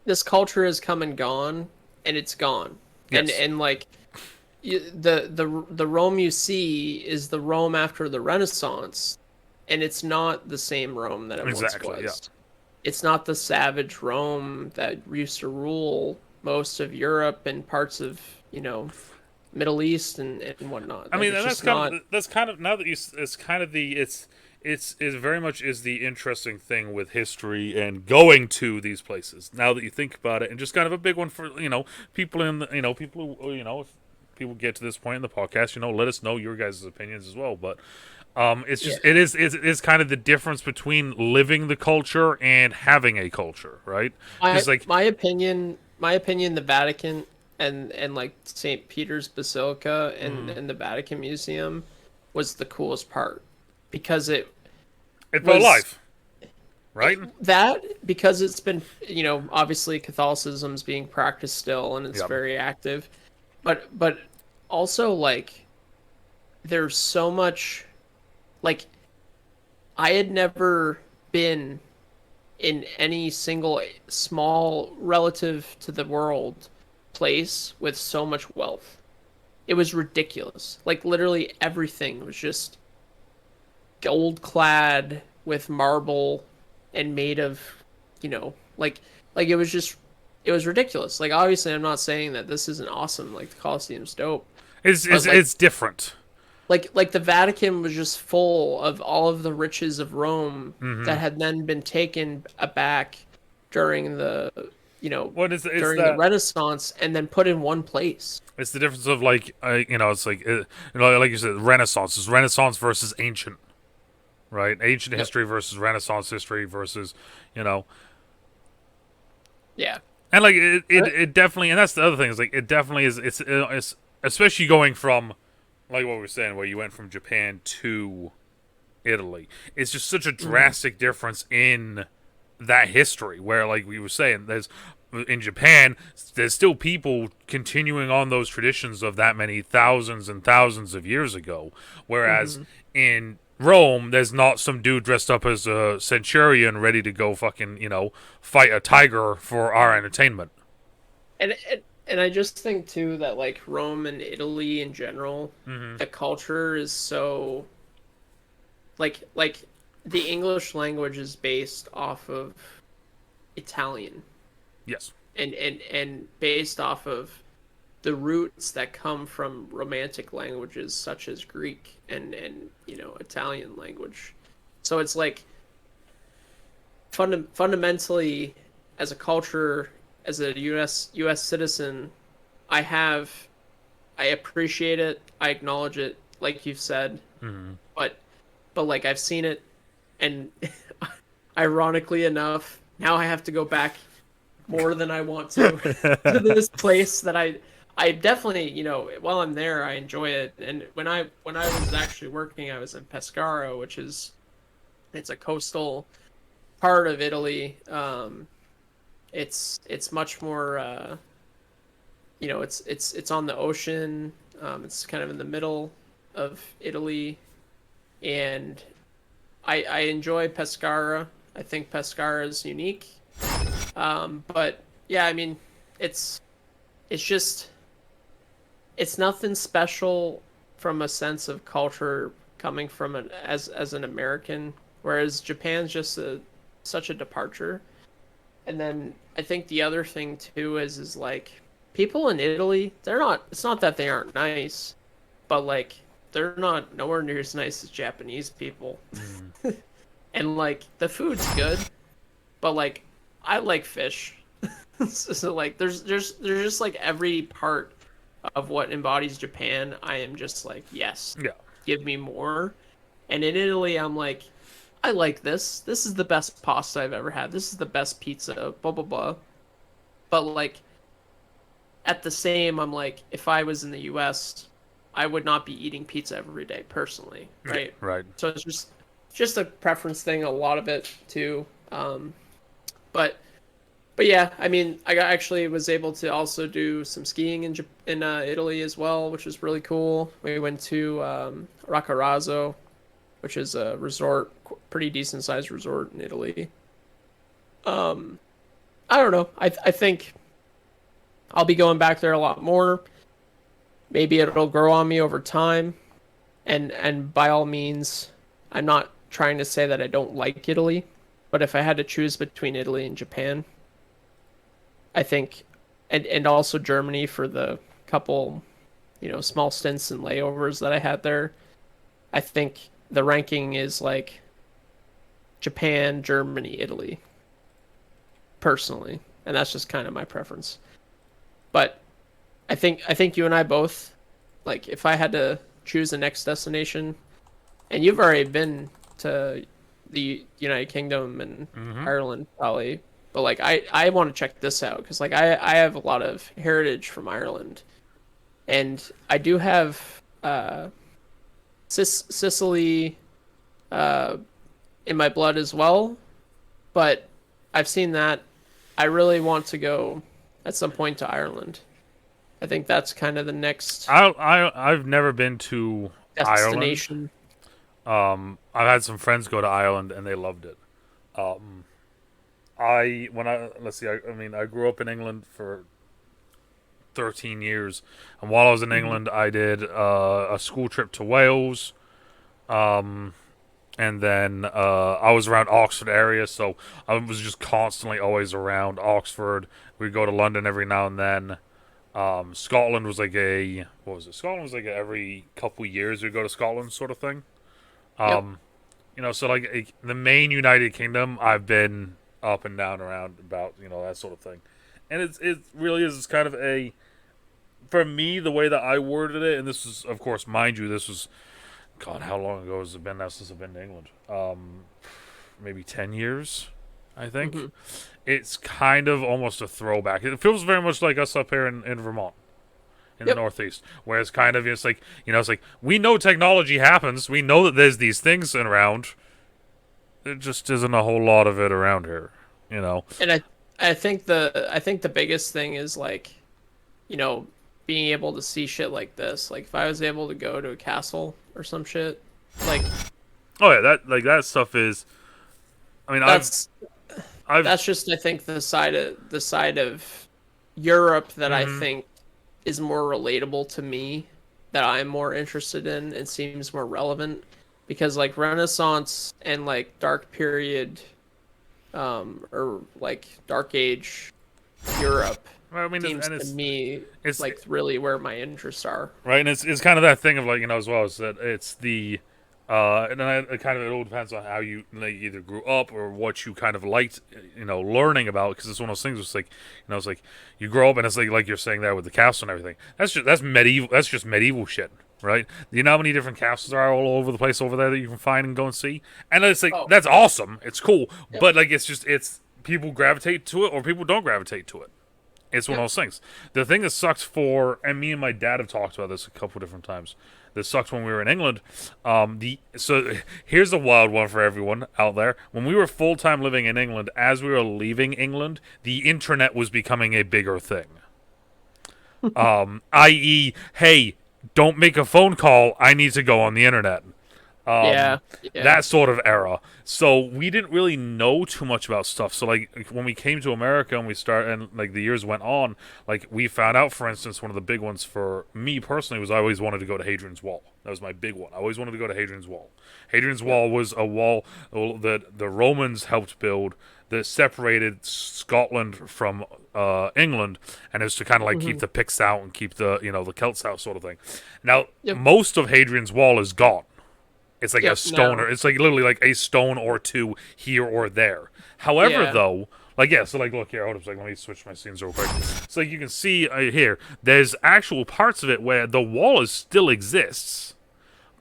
This culture has come and gone, and it's gone. And Yes, like the Rome you see is the Rome after the Renaissance, and it's not the same Rome that it once exactly. Yeah. was. It's not the savage Rome that used to rule most of Europe and parts of, Middle East and whatnot. I Like mean, it's and just not. that's kind of now that you it's kind of the it's very much is the interesting thing with history and going to these places. Now that you think about it, and just kind of a big one for people in the, people who if people get to this point in the podcast, let us know your guys' opinions as well. But it's Yeah. just it is kind of the difference between living the culture and having a culture, right? My Because like my opinion, the Vatican and like St. Peter's Basilica and the Vatican Museum was the coolest part because it it felt was alive, right? because it's been, obviously Catholicism's being practiced still and it's Yeah. very active, but also like there's so much, like, I had never been in any single small relative to the world place with so much wealth. It was ridiculous. Like literally everything was just gold clad with marble and made of, like it was ridiculous. Like obviously I'm not saying that this isn't awesome, like the Colosseum's dope, but like It's different. like the Vatican was just full of all of the riches of Rome that had then been taken aback during the What is it's during the that Renaissance and then put in one place. It's the difference of like it's like like you said, Renaissance is Renaissance versus ancient, right? Ancient Yep. history versus Renaissance history versus you know, Yeah. and like Uh, it definitely, and that's the other thing is like it definitely is it's especially going from like what we were saying where you went from Japan to Italy. It's just such a drastic difference in that history where like we were saying there's in Japan there's still people continuing on those traditions of that many thousands and thousands of years ago, whereas mhm. in Rome there's not some dude dressed up as a centurion ready to go fucking fight a tiger for our entertainment. And I just think too that like Rome and Italy in general, Mm-hmm. the culture is so like the English language is based off of Italian Yes. and based off of the roots that come from romantic languages such as Greek and Italian language. So it's like fundamentally, as a culture, as a U.S. citizen, I have I appreciate it, I acknowledge it, like you've said, Mm-hmm. but like I've seen it, and ironically enough, now I have to go back more than I want to this place that I definitely, while I'm there, I enjoy it. And when I was actually working, I was in Pescara, which is it's a coastal part of Italy. It's much more, it's on the ocean. It's kind of in the middle of Italy, and I enjoy Pescara. I think Pescara is unique. But yeah, I mean, it's it's just it's nothing special from a sense of culture coming from as an American, whereas Japan's just such a departure. And then I think the other thing too is like people in Italy, they're not. It's not that they aren't nice, but like they're not nowhere near as nice as Japanese people. Mm-hmm. And like the food's good, but like I like fish. So like there's just like every part of what embodies Japan, I am just like, yes, Yeah. give me more. And in Italy, I'm like, I like this. This is the best pasta I've ever had. This is the best pizza, blah blah blah. But like at the same, I'm like, if I was in the U.S., I would not be eating pizza every day personally, right? Right. So it's just a preference thing, a lot of it too. But yeah, I mean, actually was able to also do some skiing in Italy as well, which is really cool. We went to Raccarazzo, which is a resort, pretty decent sized resort in Italy. I don't know. I think I'll be going back there a lot more. Maybe it'll grow on me over time. And by all means, I'm not trying to say that I don't like Italy, but if I had to choose between Italy and Japan, I think, and also Germany for the couple, small stints and layovers that I had there, I think the ranking is like Japan, Germany, Italy, personally, and that's just kind of my preference. But I think you and I both, like, if I had to choose the next destination, and you've already been to the United Kingdom and Ireland probably, but like I want to check this out because like I have a lot of heritage from Ireland, and I do have Sicily in my blood as well, but I've seen that. I really want to go at some point to Ireland. I think that's kind of the next I've never been to destination. Ireland. I've had some friends go to Ireland and they loved it. Let's see. I mean, I grew up in England for 13 years, and while I was in England, I did a school trip to Wales. And then I was around Oxford area, so I was just constantly always around Oxford. We'd go to London every now and then. Scotland was like what was it? Scotland was like every couple years we'd go to Scotland sort of thing. Yep. So like the main United Kingdom, I've been up and down around about, that sort of thing. And it really is kind of for me, the way that I worded it, and this was, of course, mind you, this was, God, how long ago has it been now since I've been to England? Maybe 10 years, I think. It's kind of almost a throwback. It feels very much like us up here in Vermont, in the Northeast, where it's kind of, it's like, we know technology happens. We know that there's these things around. There just isn't a whole lot of it around here, And I think the biggest thing is like, being able to see shit like this. Like if I was able to go to a castle or some shit, like, oh yeah, that stuff is. I mean, that's just, I think, the side of Europe that I think is more relatable to me, that I'm more interested in and seems more relevant, because like Renaissance and like dark period, or like dark age Europe. I mean, seems to me it's like really where my interests are. Right, and it's kind of that thing of like, as well, is that it's the and then it all depends on how you either grew up or what you kind of liked, learning about, because it's one of those things. It's like, it's like you grow up and it's like you're saying there with the castle and everything. That's medieval. That's just medieval shit, right? Do you know how many different castles there are all over the place over there that you can find and go and see? And it's like that's awesome. It's cool, but like it's people gravitate to it or people don't gravitate to it. It's one of those things. The thing that sucked and me and my dad have talked about this a couple different times. That sucked when we were in England. So here's a wild one for everyone out there. When we were full-time living in England, as we were leaving England, the internet was becoming a bigger thing. I.e., hey, don't make a phone call. I need to go on the internet. That sort of era. So we didn't really know too much about stuff. So like when we came to America and like the years went on, like we found out, for instance, one of the big ones for me personally was I always wanted to go to Hadrian's Wall. That was my big one. I always wanted to go to Hadrian's Wall. Hadrian's Wall was a wall that the Romans helped build that separated Scotland from England, and it was to kind of like keep the Picts out and keep the the Celts out, sort of thing. Now most of Hadrian's Wall is gone. It's like a stone, or it's like literally like a stone or two here or there. However, though, so like look here, hold up, let me switch my scenes real quick. So like you can see here, there's actual parts of it where the wall still exists,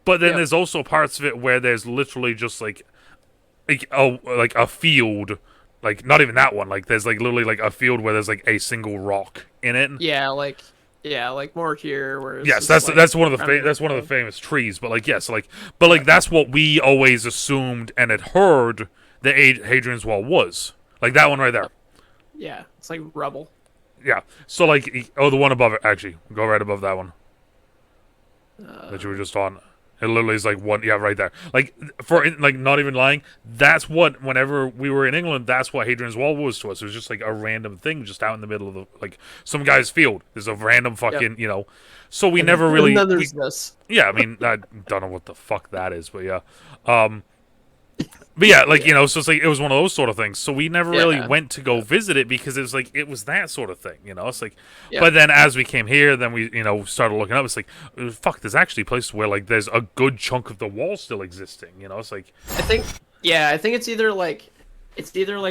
but then there's also parts of it where there's literally just like a field Like not even that one. Like there's like literally like a field where there's like a single rock in it. Like more here, whereas Yes, it's, like, that's one of the kind that's one of the famous trees. But like yes, like that's what we always assumed and had heard that Hadrian's Wall was. Like that one right there. yeah, it's like rubble. Yeah. So like the one above it actually. Go right above that one that you were just on. It literally is like one, yeah, right there. Like like not even lying. That's what whenever we were in England, that's what Hadrian's Wall was to us. It was just like a random thing, just out in the middle of the like some guy's field. There's a random fucking So we never really. And then there's this. Yeah, I mean I don't know what the fuck that is, but yeah. But yeah, like so it's like it was one of those sort of things. So we never really went to go visit it because it was like it was that sort of thing, It's like, but then as we came here, then we started looking up. It's like, fuck, there's actually places where like there's a good chunk of the wall still existing. It's like I think it's either like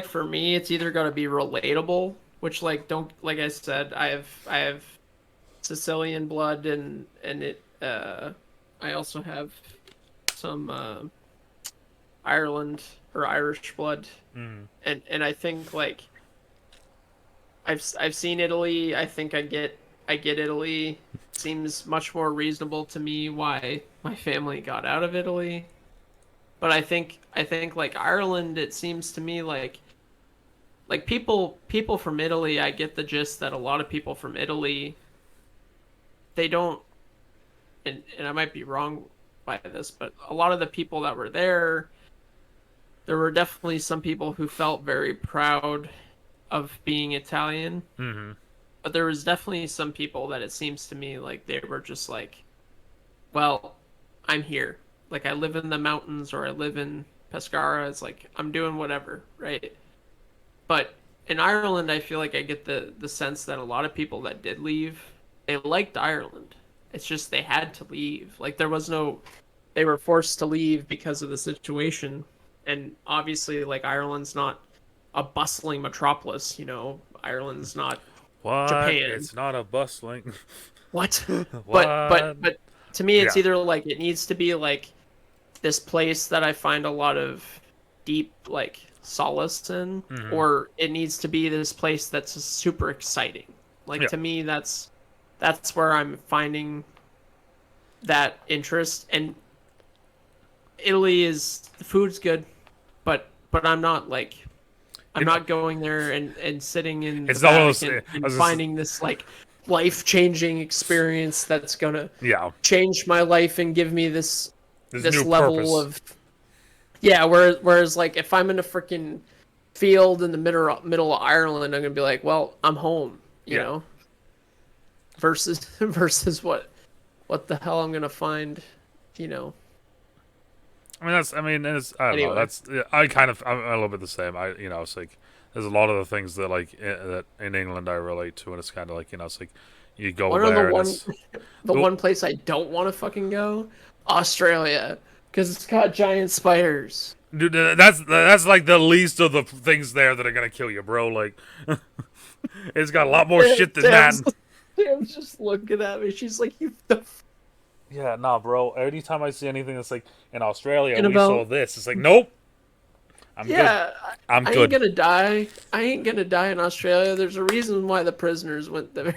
for me, it's either got to be relatable, which like don't like I said, I have Sicilian blood and it I also have some Ireland or Irish blood, and I think like I've seen Italy. I think I get Italy. Seems much more reasonable to me why my family got out of Italy. But I think like Ireland, it seems to me like people from Italy. I get the gist that a lot of people from Italy, they don't, and I might be wrong by this, but a lot of the people that were there were definitely some people who felt very proud of being Italian. Mm-hmm. But there was definitely some people that it seems to me like they were just like, well, I'm here. Like I live in the mountains or I live in Pescara. It's like I'm doing whatever, right? But in Ireland, I feel like I get the sense that a lot of people that did leave, they liked Ireland. It's just they had to leave. Like there was no, they were forced to leave because of the situation. And obviously, like Ireland's not a bustling metropolis, Ireland's not what? Japan. It's not a bustling. What? What? But to me, it's either like it needs to be like this place that I find a lot of deep like solace in, or it needs to be this place that's super exciting. Like to me, that's where I'm finding that interest. And Italy is the food's good, but I'm not like I'm not going there and sitting in the Vatican and finding this like life-changing experience that's gonna change my life and give me this level purpose. Of whereas like if I'm in a freaking field in the middle of Ireland, I'm gonna be like, well, I'm home, you know, versus what the hell I'm gonna find, I don't know. That's I'm a little bit the same. It's like there's a lot of the things that like that in England I relate to, and it's kind of like it's like you go there. One place I don't want to fucking go, Australia, because it's got giant spiders. Dude, that's like the least of the things there that are gonna kill you, bro. Like, it's got a lot more shit than that. Sam's just looking at me. She's like, "You the." Yeah, nah, bro. Anytime I see anything that's like in Australia, we saw this. It's like, nope. I'm good. I'm good. I ain't gonna die. I ain't gonna die in Australia. There's a reason why the prisoners went there.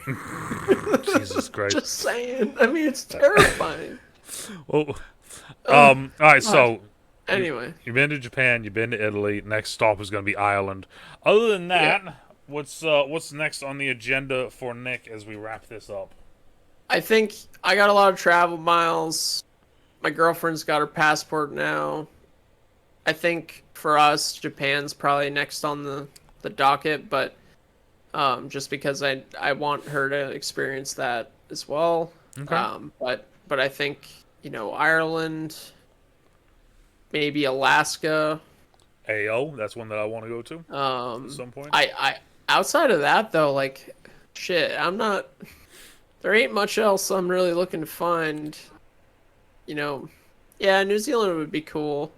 Jesus Christ. Just saying. I mean, it's terrifying. Well, all right. So anyway, you've been to Japan. You've been to Italy. Next stop is gonna be Ireland. Other than that, what's next on the agenda for Nick as we wrap this up? I think I got a lot of travel miles. My girlfriend's got her passport now. I think for us, Japan's probably next on the docket, but just because I want her to experience that as well. Okay. But I think Ireland, maybe Alaska. Ayo, that's one that I want to go to at some point. I outside of that though, like shit, I'm not. There ain't much else I'm really looking to find. Yeah, New Zealand would be cool.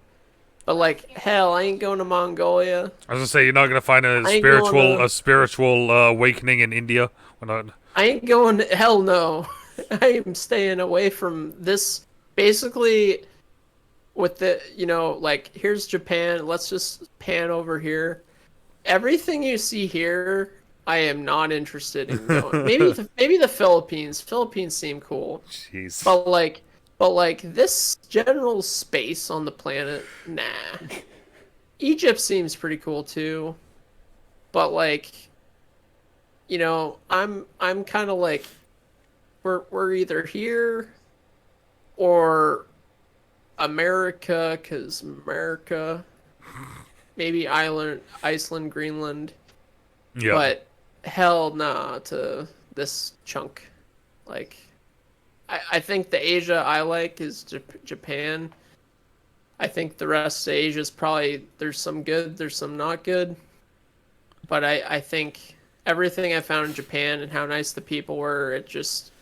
But like, hell, I ain't going to Mongolia. I was gonna say you're not gonna find a spiritual awakening in India. I ain't going. Hell no. I am staying away from this. Basically, with the like, here's Japan. Let's just pan over here, everything you see here, I am not interested in going. Maybe the Philippines. Philippines seem cool, Jeez. but like this general space on the planet, nah. Egypt seems pretty cool too, but like, I'm kind of like, we're either here or America, cause America, maybe Iceland, Greenland, Yeah. but hell nah to this chunk. Like, I think the Asia I like is Japan. I think the rest of Asia is probably there's some good, there's some not good, but I think everything I found in Japan and how nice the people were, it just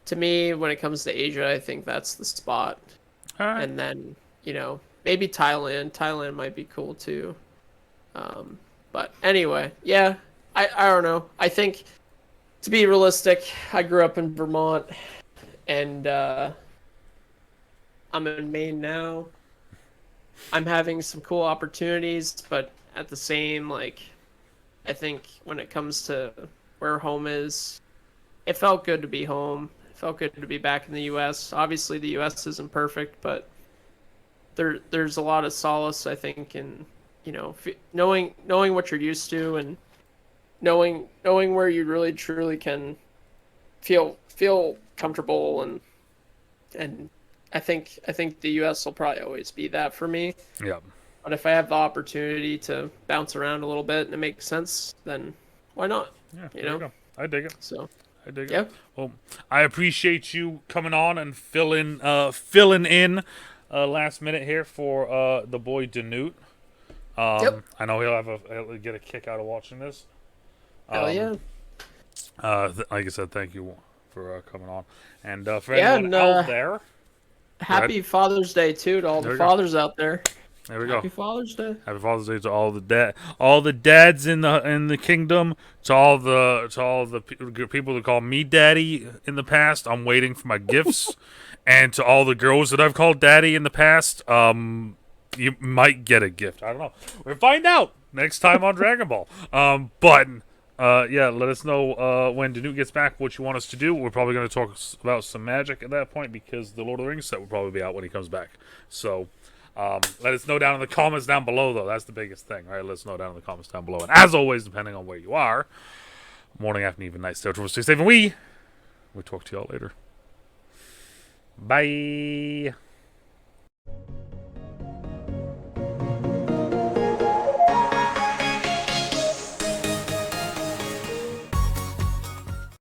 to me when it comes to Asia, I think that's the spot. All right. And then maybe Thailand. Thailand might be cool too. But anyway, yeah, I don't know. I think to be realistic, I grew up in Vermont, and I'm in Maine now. I'm having some cool opportunities, but at the same, like, I think when it comes to where home is, it felt good to be home. It felt good to be back in the U.S. Obviously, the U.S. isn't perfect, but there's a lot of solace, I think, in knowing what you're used to and knowing where you really truly can feel comfortable and I think the U.S. will probably always be that for me. Yeah. But if I have the opportunity to bounce around a little bit and it makes sense, then why not? Yeah. You There you know. go. I dig it. So I dig yeah, it. Well, I appreciate you coming on and filling in last minute here for the boy DeNutte. yep, I know he'll get a kick out of watching this. hell yeah, Like I said, thank you for coming on, and for yeah, anyone and out there, happy Father's Day too to all there the we go. fathers out there. There we go. Happy Father's Day. Happy Father's Day to all the dads in the kingdom, to all the people that call me daddy in the past. I'm waiting for my gifts, and to all the girls that I've called daddy in the past, you might get a gift. I don't know. We'll find out next time on Dragon Ball. But yeah, let us know when DeNutte gets back what you want us to do. We're probably going to talk about some magic at that point because the Lord of the Rings set will probably be out when he comes back. So. Let us know down in the comments down below, though. That's the biggest thing, right? Let us know down in the comments down below. And as always, depending on where you are, morning, afternoon, even night, stay safe, and we'll talk to y'all later. Bye.